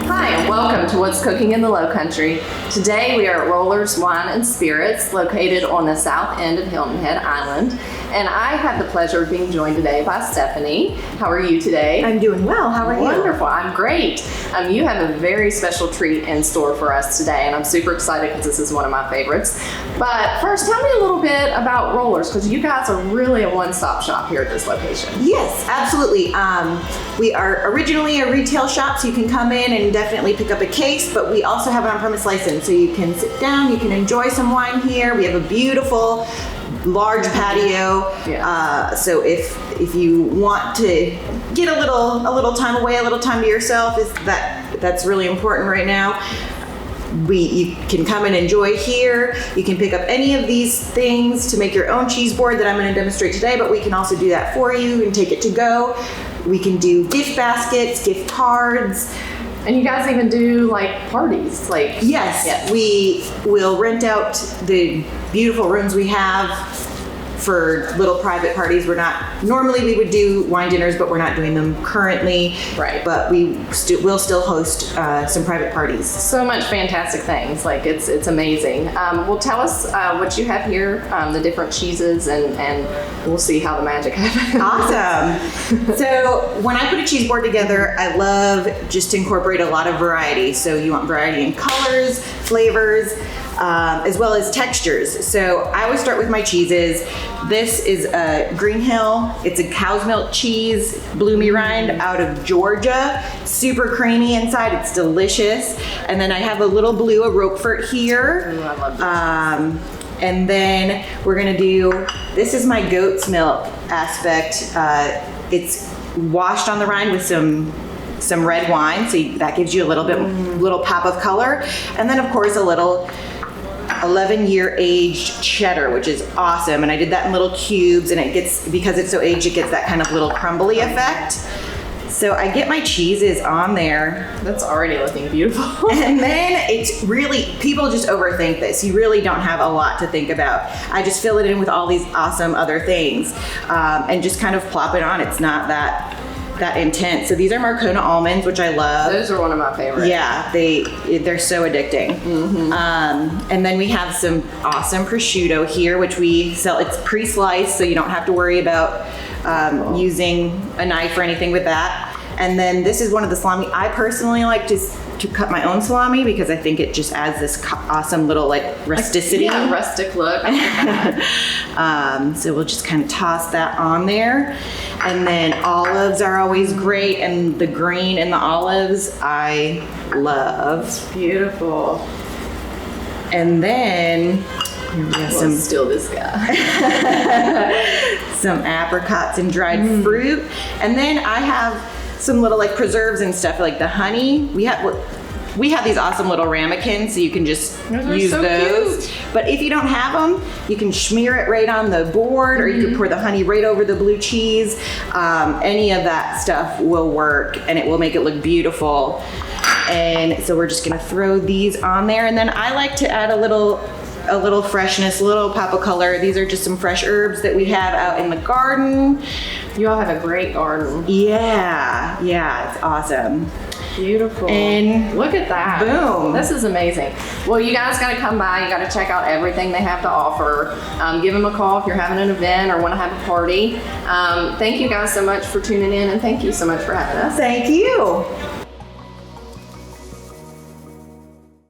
Hi, and welcome to What's Cooking in the Lowcountry. Today we are at Rollers Wine and Spirits, located on the south end of Hilton Head Island. And I have the pleasure of being joined today by Stephanie. How are you today? I'm doing well. How are you? Wonderful. I'm great. You have a very special treat in store for us today, and I'm super excited because this is one of my favorites. But first, tell me a little bit about Rollers, because you guys are really a one-stop shop here at this location. Yes, absolutely. We are originally a retail shop, so you can come in and definitely pick up a case, but we also have an on-premise license, so you can sit down, you can enjoy some wine here. We have a beautiful large patio. Yeah. So if you want to get a little time away, a little time to yourself, that's really important right now. You can come and enjoy here. You can pick up any of these things to make your own cheese board that I'm going to demonstrate today, but we can also do that for you and take it to go. We can do gift baskets, gift cards. And you guys even do like parties, like yes. We will rent out the beautiful rooms we have for little private parties. Normally we would do wine dinners, but we're not doing them currently. Right. But we'll still host some private parties. So much fantastic things, like it's amazing. Well, tell us what you have here, the different cheeses, and we'll see how the magic happens. Awesome. So when I put a cheese board together, I love just to incorporate a lot of variety. So you want variety in colors, flavors, as well as textures. So I always start with my cheeses. This is a Green Hill. It's a cow's milk cheese, bloomy rind out of Georgia. Super creamy inside. It's delicious. And then I have a little blue, a Roquefort here. Ooh, I love that. And then we're gonna do, this is my goat's milk aspect. It's washed on the rind with some red wine, so that gives you a little pop of color. And then of course a little 11-year aged cheddar, which is awesome. And I did that in little cubes, and because it's so aged, it gets that kind of little crumbly effect. So I get my cheeses on there. That's already looking beautiful. And then it's really, people just overthink this. You really don't have a lot to think about. I just fill it in with all these awesome other things, and just kind of plop it on. It's not that intense. So these are Marcona almonds, which I love. Those are one of my favorites. Yeah, they're so addicting. Mm-hmm. And then we have some awesome prosciutto here, which we sell. It's pre-sliced, so you don't have to worry about using a knife or anything with that. And then this is one of the salami. I personally like to cut my own salami because I think it just adds this awesome little rusticity. Yeah, rustic look. So we'll just kind of toss that on there. And then olives are always great, and the green in the olives I love. It's beautiful. And then Still this guy. some apricots and dried fruit. And then I have some little preserves and stuff, like the honey. We have these awesome little ramekins, so you can just use those. Cute. But if you don't have them, you can smear it right on the board, or you can pour the honey right over the blue cheese. Any of that stuff will work, and it will make it look beautiful. And so we're just gonna throw these on there. And then I like to add a little freshness, a little pop of color. These are just some fresh herbs that we have out in the garden. You all have a great garden. Yeah, it's awesome. Beautiful. And look at that. Boom. This is amazing. Well, you guys got to come by. You got to check out everything they have to offer. Give them a call if you're having an event or want to have a party. Thank you guys so much for tuning in, and thank you so much for having us. Thank you.